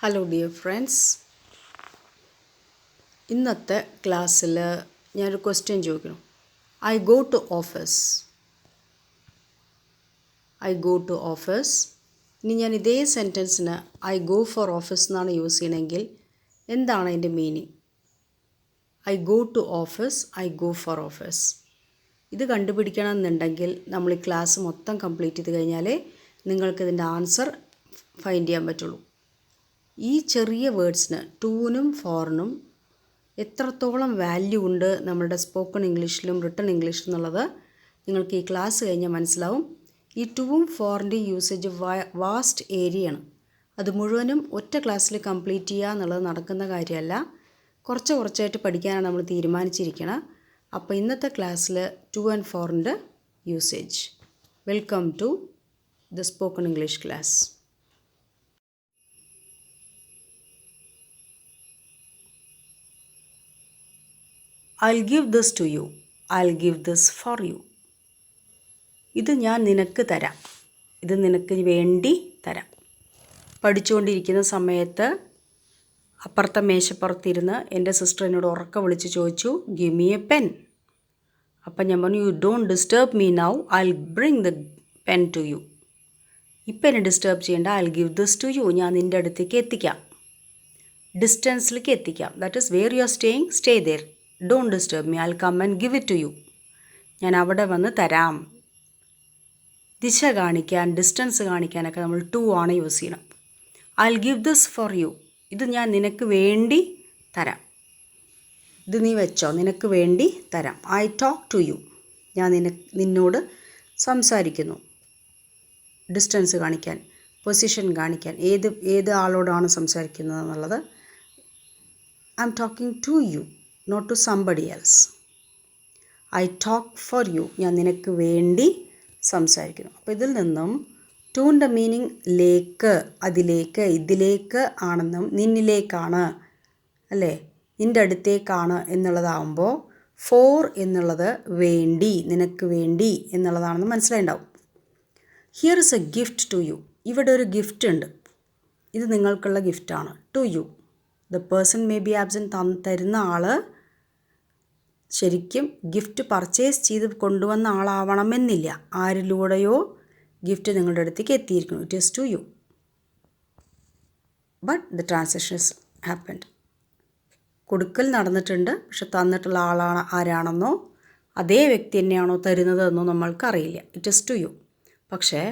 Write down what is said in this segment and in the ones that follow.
Hello dear friends, ഇന്നത്തെ ക്ലാസ്സിൽ ഞാനൊരു ക്വസ്റ്റ്യൻ ചോദിക്കണം. I go to office. ഇനി ഞാൻ ഇതേ സെൻറ്റൻസിന് ഐ ഗോ ഫോർ ഓഫീസ് എന്നാണ് യൂസ് ചെയ്യണമെങ്കിൽ എന്താണ് അതിൻ്റെ meaning? I go to office, I go for office. ഇത് കണ്ടുപിടിക്കണം എന്നുണ്ടെങ്കിൽ നമ്മൾ ഈ ക്ലാസ് മൊത്തം കംപ്ലീറ്റ് ചെയ്ത് കഴിഞ്ഞാലേ നിങ്ങൾക്കിതിൻ്റെ ആൻസർ ഫൈൻഡ് ചെയ്യാൻ പറ്റുള്ളൂ. ഈ ചെറിയ വേർഡ്സിന് ടൂനും ഫോറിനും എത്രത്തോളം വാല്യൂ ഉണ്ട് നമ്മളുടെ സ്പോക്കൺ ഇംഗ്ലീഷിലും റിട്ടൺ ഇംഗ്ലീഷിലും എന്നുള്ളത് നിങ്ങൾക്ക് ഈ ക്ലാസ് കഴിഞ്ഞാൽ മനസ്സിലാവും. ഈ ടൂവും ഫോറിൻ്റെ യൂസേജ് വാസ്റ്റ് ഏരിയയാണ്. അത് മുഴുവനും ഒറ്റ ക്ലാസ്സിൽ കംപ്ലീറ്റ് ചെയ്യുക എന്നുള്ളത് നടക്കുന്ന കാര്യമല്ല. കുറച്ചായിട്ട് പഠിക്കാനാണ് നമ്മൾ തീരുമാനിച്ചിരിക്കുന്നത്. അപ്പോൾ ഇന്നത്തെ ക്ലാസ്സിൽ 2 and 4ൻ്റെ usage. Welcome to the spoken English class. I'll give this to you. I'll give this for you. ഇത് ഞാൻ നിനക്ക് തരാം. ഇത് നിനക്ക് വേണ്ടി തരാം. പഠിച്ചുകൊണ്ടിരിക്കുന്ന സമയത്ത് അപ്പുറത്തെ മേശപ്പുറത്തിരുന്ന് എൻ്റെ സിസ്റ്റർ എന്നോട് ഉറക്കെ വിളിച്ച് ചോദിച്ചു, ഗിവ് മീ എ പെൻ. അപ്പം ഞാൻ പറഞ്ഞു, you don't disturb me now, I'll bring the pen to you. ഇപ്പം എന്നെ ഡിസ്റ്റർബ് ചെയ്യേണ്ട, I'll give this to you. ഞാൻ നിൻ്റെ അടുത്തേക്ക് എത്തിക്കാം, ഡിസ്റ്റൻസിലേക്ക് എത്തിക്കാം. That is where you are staying, stay there. Don't disturb me, I'll come and give it to you. ഞാൻ അവിടെ വന്ന് തരാം. ദിശ കാണിക്കാൻ, ഡിസ്റ്റൻസ് കാണിക്കാനൊക്കെ നമ്മൾ ടു ആണ് യൂസ് ചെയ്യണം. I'll give this for you. ഇത് ഞാൻ നിനക്ക് വേണ്ടി തരാം. ഇത് നീ വെച്ചോ, നിനക്ക് വേണ്ടി തരാം. I talk to you. ഞാൻ നിന്നോട് സംസാരിക്കുന്നു. ഡിസ്റ്റൻസ് കാണിക്കാൻ, പൊസിഷൻ കാണിക്കാൻ, ഏത് ആളോടാണ് സംസാരിക്കുന്നത് എന്നുള്ളത്. I'm talking to you, not to somebody else. I talk for you. ഞാൻ നിനക്ക് വേണ്ടി സംസാരിക്കുന്നു. അപ്പോൾ ഇതിൽ നിന്നും ടൂൻ്റെ മീനിങ് ലേക്ക്, അതിലേക്ക്, ഇതിലേക്ക് ആണെന്നും നിന്നിലേക്കാണ്, അല്ലേ, നിൻ്റെ അടുത്തേക്കാണ് എന്നുള്ളതാവുമ്പോൾ ഫോർ എന്നുള്ളത് വേണ്ടി, നിനക്ക് വേണ്ടി എന്നുള്ളതാണെന്ന് മനസ്സിലായിട്ടുണ്ടാവും. Here is a gift to you. ഇവിടെ ഒരു ഗിഫ്റ്റ് ഉണ്ട്. ഇത് നിങ്ങൾക്കുള്ള ഗിഫ്റ്റാണ്. To you. The person may be absent. തരുന്ന ആൾ ശരിക്കും ഗിഫ്റ്റ് പർച്ചേസ് ചെയ്ത് കൊണ്ടുവന്ന ആളാവണമെന്നില്ല. ആരിലൂടെയോ ഗിഫ്റ്റ് നിങ്ങളുടെ അടുത്തേക്ക് എത്തിയിരിക്കുന്നു. It is to you, but the transaction is happened. കൊടുക്കൽ നടന്നിട്ടുണ്ട്, പക്ഷെ തന്നിട്ടുള്ള ആളാണ് ആരാണെന്നോ അതേ വ്യക്തി തന്നെയാണോ തരുന്നതെന്നോ നമ്മൾക്കറിയില്ല. It is to you. പക്ഷേ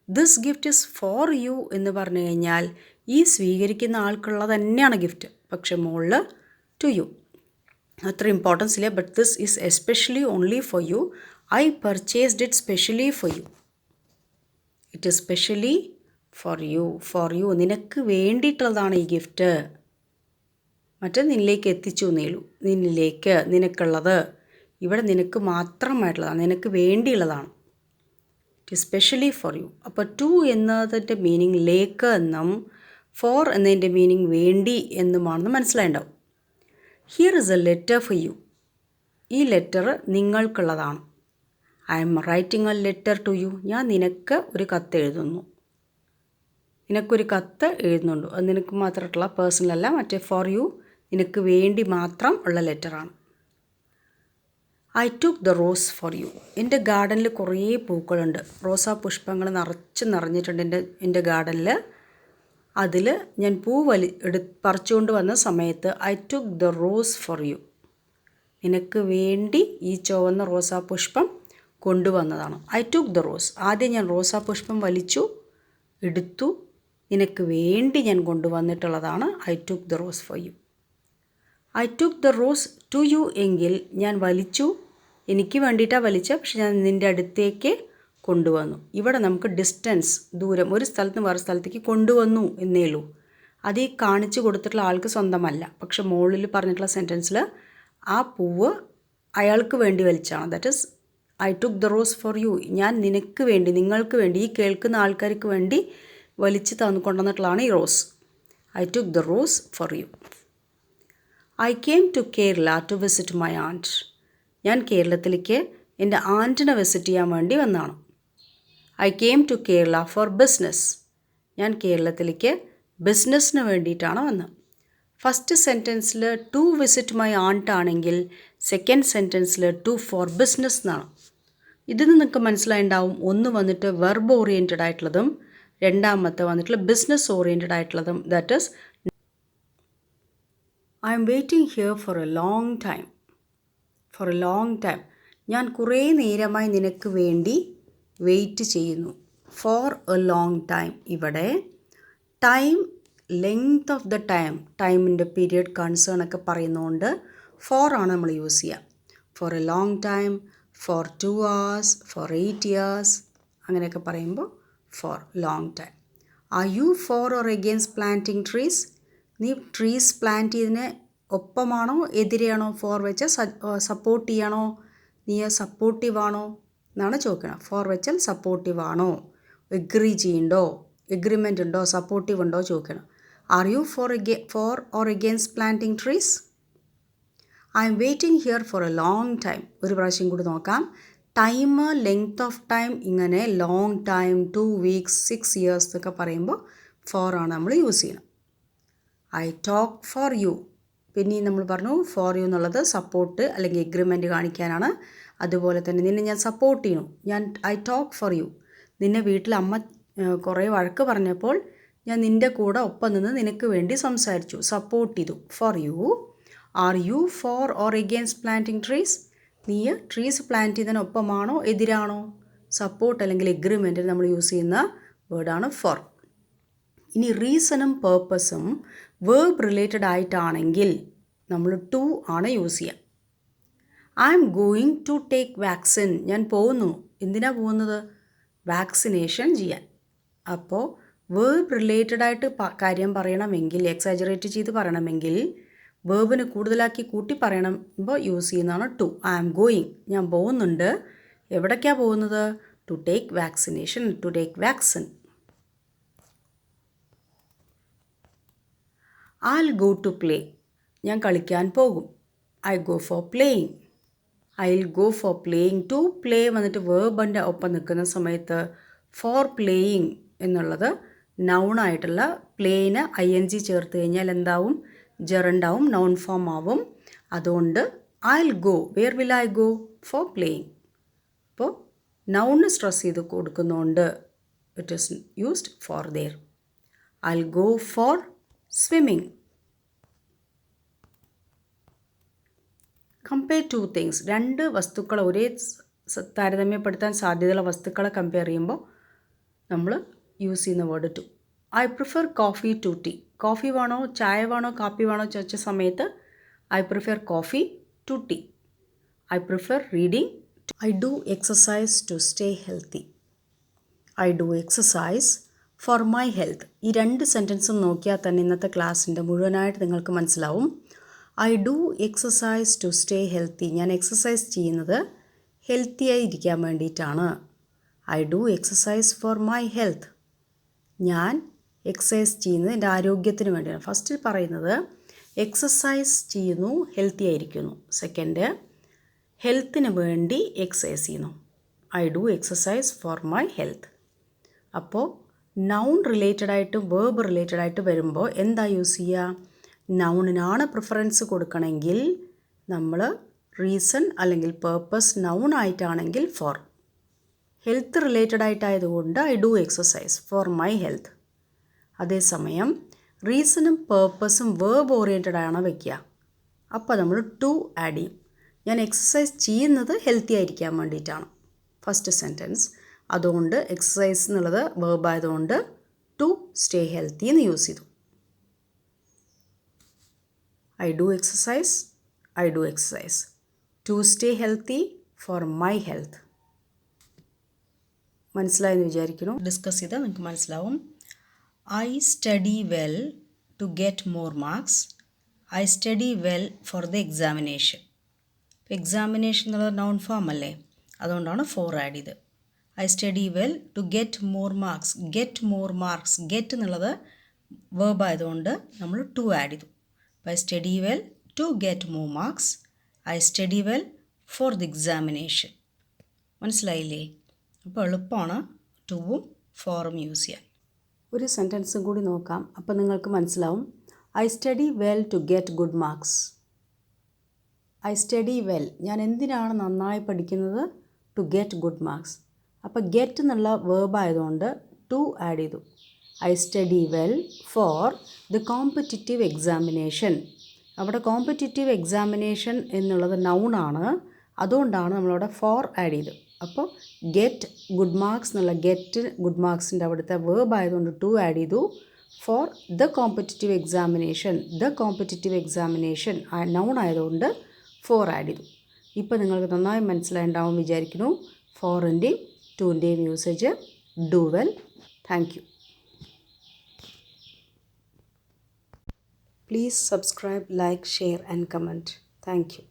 this gift is for you എന്ന് പറഞ്ഞു കഴിഞ്ഞാൽ ഈ സ്വീകരിക്കുന്ന ആൾക്കുള്ളത് തന്നെയാണ് ഗിഫ്റ്റ്, പക്ഷെ മുകളിൽ ടു യു. അത്ര ഇമ്പോർട്ടൻസ് ഇല്ല. But this is especially only four you. I purchased it specially for U. It is specially for U. Four you, നിനക്ക് വേണ്ടിയിട്ടുള്ളതാണ് ഈ ഗിഫ്റ്റ്. മറ്റേ നിന്നിലേക്ക് എത്തിച്ചു എന്നേ ഉള്ളൂ. നിന്നിലേക്ക്, നിനക്കുള്ളത്. ഇവിടെ നിനക്ക് മാത്രമായിട്ടുള്ളതാണ്, നിനക്ക് വേണ്ടിയുള്ളതാണ്. It is specially for you. അപ്പോൾ ടു എന്നതിൻ്റെ മീനിങ് ലേക്ക് എന്നും ഫോർ എന്നതിൻ്റെ മീനിങ് വേണ്ടി എന്നുമാണെന്ന് മനസ്സിലായിട്ടുണ്ടാവും. Here is a letter for you. ഈ ലെറ്റർ നിങ്ങൾക്കുള്ളതാണ്. I am writing a letter to you. ഞാൻ നിനക്ക് ഒരു കത്ത് എഴുതുന്നു. നിനക്കൊരു കത്ത് എഴുതുന്നുണ്ട്. അത് നിനക്ക് മാത്രമായിട്ടുള്ള പേഴ്സണലല്ല, മറ്റേ ഫോർ യു, നിനക്ക് വേണ്ടി മാത്രം ഉള്ള ലെറ്ററാണ്. I took the rose for you. എൻ്റെ ഗാർഡനിൽ കുറേ പൂക്കളുണ്ട്. റോസാ പുഷ്പങ്ങൾ നിറഞ്ഞിട്ടുണ്ട് എൻ്റെ ഗാർഡനിൽ. അതിൽ ഞാൻ പൂ പറിച്ചുകൊണ്ട് വന്ന സമയത്ത് I took the rose for you. നിനക്ക് വേണ്ടി ഈ ചുവന്ന റോസാ പുഷ്പം കൊണ്ടുവന്നതാണ്. I took the rose. ആദ്യം ഞാൻ റോസാ പുഷ്പം എടുത്തു. നിനക്ക് വേണ്ടി ഞാൻ കൊണ്ടുവന്നിട്ടുള്ളതാണ് I took the rose for you. I took the rose to you എങ്കിൽ ഞാൻ വലിച്ചു, എനിക്ക് വേണ്ടിയിട്ടാണ് വലിച്ചത്, പക്ഷെ ഞാൻ നിൻ്റെ അടുത്തേക്ക് കൊണ്ടുവന്നു. ഇവിടെ നമുക്ക് ഡിസ്റ്റൻസ്, ദൂരം, ഒരു സ്ഥലത്ത് നിന്ന് വേറെ സ്ഥലത്തേക്ക് കൊണ്ടുവന്നു എന്നേ ഉള്ളൂ. അത് ഈ കാണിച്ചു കൊടുത്തിട്ടുള്ള ആൾക്ക് സ്വന്തമല്ല. പക്ഷെ മുകളിൽ പറഞ്ഞിട്ടുള്ള സെൻറ്റൻസിൽ ആ പൂവ് അയാൾക്ക് വേണ്ടി വലിച്ചാണ്. That is I took the rose for you. ഞാൻ നിനക്ക് വേണ്ടി, നിങ്ങൾക്ക് വേണ്ടി, ഈ കേൾക്കുന്ന ആൾക്കാർക്ക് വേണ്ടി വലിച്ച് കൊണ്ടുവന്നിട്ടുള്ളതാണ് ഈ rose. I took the rose for you. I came to Kerala to visit my aunt. ഞാൻ കേരളത്തിലേക്ക് എൻ്റെ ആൻറ്റിനെ വിസിറ്റ് ചെയ്യാൻ വേണ്ടി വന്നതാണ്. I came to Kerala for business. ഞാൻ കേരളത്തിലേക്ക് ബിസിനസ്സിന് വേണ്ടിയിട്ടാണ് വന്നത്. ഫസ്റ്റ് സെൻറ്റൻസിൽ ടു വിസിറ്റ് മൈ ആണ്ട് ആണെങ്കിൽ സെക്കൻഡ് സെൻറ്റൻസിൽ ടു ഫോർ ബിസിനസ് എന്നാണ്. ഇതിൽ നിന്ന് നിങ്ങൾക്ക് മനസ്സിലായിട്ടുണ്ടാവും, ഒന്ന് വന്നിട്ട് വെർബ് ഓറിയൻറ്റഡ് ആയിട്ടുള്ളതും രണ്ടാമത്തെ വന്നിട്ടുള്ള ബിസിനസ് ഓറിയൻറ്റഡ് ആയിട്ടുള്ളതും. That is I am waiting here for a long time. For a long time, ഞാൻ കുറേ നേരമായി നിനക്ക് വേണ്ടി വെയിറ്റ് ചെയ്യുന്നു. ഫോർ എ ലോങ് ടൈം, ഇവിടെ time, length of the time, ടൈമിൻ്റെ പീരിയഡ്, കൺസേൺ ഒക്കെ പറയുന്നതുകൊണ്ട് ഫോർ ആണ് നമ്മൾ യൂസ് ചെയ്യുക. For a long time, for 2 hours, for 8 years അങ്ങനെയൊക്കെ പറയുമ്പോൾ for long time. Are you for or against planting trees? നീ ട്രീസ് പ്ലാന്റ് ചെയ്തതിന് ഒപ്പമാണോ എതിരെയാണോ ഫോർ വെച്ച് സപ്പോർട്ട് ചെയ്യണോ? നീ സപ്പോർട്ടീവ് ആണോ എന്നാണ് ചോദിക്കണം. ഫോർ വെച്ചാൽ സപ്പോർട്ടീവ് ആണോ, എഗ്രി ചെയ്യണ്ടോ, എഗ്രിമെൻ്റ് ഉണ്ടോ, സപ്പോർട്ടീവ് ഉണ്ടോ ചോദിക്കണം. R you for or against planting trees? I am waiting here for a long time. ഒരു പ്രാവശ്യം കൂടി നോക്കാം. ടൈം, ലെങ്ത് ഓഫ് ടൈം, ഇങ്ങനെ ലോങ് ടൈം, 2 weeks, 6 years എന്നൊക്കെ പറയുമ്പോൾ ഫോർ ആണ് നമ്മൾ യൂസ് ചെയ്യണം. ഐ ടോക്ക് ഫോർ യു, പിന്നെയും നമ്മൾ പറഞ്ഞു ഫോർ യു എന്നുള്ളത് സപ്പോർട്ട് അല്ലെങ്കിൽ എഗ്രിമെൻറ്റ് കാണിക്കാനാണ്. അതുപോലെ തന്നെ നിന്നെ ഞാൻ സപ്പോർട്ട് ചെയ്യണു, ഐ ടോക്ക് ഫോർ യു. നിന്നെ വീട്ടിൽ അമ്മ കുറേ വഴക്ക് പറഞ്ഞപ്പോൾ ഞാൻ നിൻ്റെ കൂടെ ഒപ്പം നിന്ന് നിനക്ക് വേണ്ടി സംസാരിച്ചു, സപ്പോർട്ട് ചെയ്തു. For you. R you for or against planting trees? നീ ട്രീസ് പ്ലാന്റ് ചെയ്തതിനൊപ്പമാണോ എതിരാണോ? സപ്പോർട്ട് അല്ലെങ്കിൽ എഗ്രിമെൻറ്റിൽ നമ്മൾ യൂസ് ചെയ്യുന്ന വേർഡാണ് ഫോർ. ഇനി റീസണും പേർപ്പസും വേർബ് റിലേറ്റഡ് ആയിട്ടാണെങ്കിൽ നമ്മൾ ടു ആണ് യൂസ് ചെയ്യുക. I am going to take vaccine. ഞാൻ പോകുന്നു. എന്തിനാണ് പോകുന്നത്? വാക്സിനേഷൻ ചെയ്യാൻ. അപ്പോൾ വേർബ് റിലേറ്റഡ് ആയിട്ട് കാര്യം പറയണമെങ്കിൽ, എക്സാജറേറ്റ് ചെയ്ത് പറയണമെങ്കിൽ, വേർബിന് കൂടുതലാക്കി കൂട്ടി പറയണമ്പോൾ യൂസ് ചെയ്യുന്നതാണ് ടു. ഐ ആം ഗോയിങ്, ഞാൻ പോകുന്നുണ്ട്. എവിടേക്കാണ് പോകുന്നത്? To take vaccination, to take vaccine. I'll go to play. ഞാൻ കളിക്കാൻ പോകും. I go for playing. I'll go for playing to. play വന്നിട്ട് വേർബിൻ്റെ ഒപ്പം നിൽക്കുന്ന സമയത്ത് for playing എന്നുള്ളത് നൗണായിട്ടുള്ള പ്ലേന് ING ചേർത്ത് കഴിഞ്ഞാൽ എന്താവും? ജെറുണ്ടാവും, നൗൺ ഫോം ആവും. അതുകൊണ്ട് I'll go. Where will I go? For playing. അപ്പോൾ നൗണ് സ്ട്രെസ് ചെയ്ത് കൊടുക്കുന്നതുകൊണ്ട് it is used for there. I'll go for swimming. Compare two things. രണ്ട് വസ്തുക്കളെ ഒരേ താരതമ്യപ്പെടുത്താൻ സാധ്യതയുള്ള വസ്തുക്കളെ കമ്പയർ ചെയ്യുമ്പോൾ നമ്മൾ യൂസ് ചെയ്യുന്ന word to. I prefer coffee to tea. Coffee വേണോ ചായ വേണോ കാപ്പി വേണോ ചോദിച്ച സമയത്ത് I prefer coffee to tea. I prefer reading. I do exercise to stay healthy. I do exercise for my health. ഈ രണ്ട് സെൻറ്റൻസും നോക്കിയാൽ തന്നെ ഇന്നത്തെ ക്ലാസ്സിൻ്റെ മുഴുവനായിട്ട് നിങ്ങൾക്ക് മനസ്സിലാവും. I do exercise to stay healthy. ഞാൻ എക്സസൈസ് ചെയ്യുന്നത് ഹെൽത്തിയായി ഇരിക്കാൻ വേണ്ടിയിട്ടാണ്. I do exercise for my health. ഞാൻ എക്സസൈസ് ചെയ്യുന്നത് എൻ്റെ ആരോഗ്യത്തിന് വേണ്ടിയാണ്. ഫസ്റ്റ് പറയുന്നത് എക്സസൈസ് ചെയ്യുന്നു, ഹെൽത്തി ആയിരിക്കുന്നു. സെക്കൻഡ്, ഹെൽത്തിന് വേണ്ടി എക്സസൈസ് ചെയ്യുന്നു. I do exercise for my health. അപ്പോൾ നൗൺ റിലേറ്റഡ് ആയിട്ട് വേർബ് റിലേറ്റഡ് ആയിട്ട് വരുമ്പോൾ എന്താ യൂസ് ചെയ്യുക? നൗണിനാണ് പ്രിഫറൻസ് കൊടുക്കണമെങ്കിൽ നമ്മൾ റീസൺ അല്ലെങ്കിൽ പേർപ്പസ് നൗൺ ആയിട്ടാണെങ്കിൽ ഫോർ. ഹെൽത്ത് റിലേറ്റഡ് ആയിട്ടായതുകൊണ്ട് I do exercise for my health. അതേസമയം റീസണും പേർപ്പസും വേർബ് ഓറിയൻറ്റഡ് ആണ് വയ്ക്കുക. അപ്പോൾ നമ്മൾ ടു ആഡ് ചെയ്യും. ഞാൻ എക്സസൈസ് ചെയ്യുന്നത് ഹെൽത്തി ആയിരിക്കാൻ വേണ്ടിയിട്ടാണ് ഫസ്റ്റ് സെൻറ്റൻസ്. അതുകൊണ്ട് എക്സസൈസ് എന്നുള്ളത് വേർബ് ആയതുകൊണ്ട് ടു സ്റ്റേ ഹെൽത്തി എന്ന് യൂസ് ചെയ്തു. I do exercise, I do exercise to stay healthy for my health. മനസ്സിലായെന്ന് വിചാരിക്കുന്നു. ഡിസ്കസ് ചെയ്താൽ നിങ്ങൾക്ക് മനസ്സിലാവും. I study well to get more marks. I study well for the examination. Examination എന്നുള്ളത് noun form അല്ലേ, അതുകൊണ്ടാണ് ഫോർ ആഡ് ചെയ്ത്. I study well to get more marks. Get more marks, get എന്നുള്ളത് വേർബ് ആയതുകൊണ്ട് നമ്മൾ ടു ആഡ് ചെയ്തു. I study well to get more marks. I study well for the examination. മനസ്സിലായില്ലേ? അപ്പോൾ എളുപ്പമാണ് ടുവും ഫോറും യൂസ് ചെയ്യാൻ. ഒരു സെൻറ്റൻസും കൂടി നോക്കാം. അപ്പോൾ നിങ്ങൾക്ക് മനസ്സിലാവും. I study well to get good marks. I study well, ഞാൻ എന്തിനാണ് നന്നായി പഠിക്കുന്നത്? To get good marks. അപ്പോൾ ഗെറ്റ് എന്നുള്ള വേർബ് ആയതുകൊണ്ട് ടു ആഡ് ചെയ്തു. I study well for the competitive examination. അവിടെ കോമ്പറ്റിറ്റീവ് എക്സാമിനേഷൻ എന്നുള്ളത് നൗണാണ്, അതുകൊണ്ടാണ് നമ്മളവിടെ ഫോർ ആഡ് ചെയ്തത്. അപ്പോൾ ഗെറ്റ് ഗുഡ് മാർക്സ് എന്നുള്ള ഗെറ്റ് ഗുഡ് മാർക്സിൻ്റെ അവിടുത്തെ വേർബ് ആയതുകൊണ്ട് ടു ആഡ് ചെയ്തു. For the competitive examination, the competitive examination noun ആയതുകൊണ്ട് ഫോർ ആഡ് ചെയ്തു. ഇപ്പോൾ നിങ്ങൾക്ക് നന്നായി മനസ്സിലായിട്ടുണ്ടാവും വിചാരിക്കുന്നു ഫോറിൻ്റെയും ടുവിൻ്റെയും usage. Do well. Thank you. Please subscribe, like, share and comment. Thank you.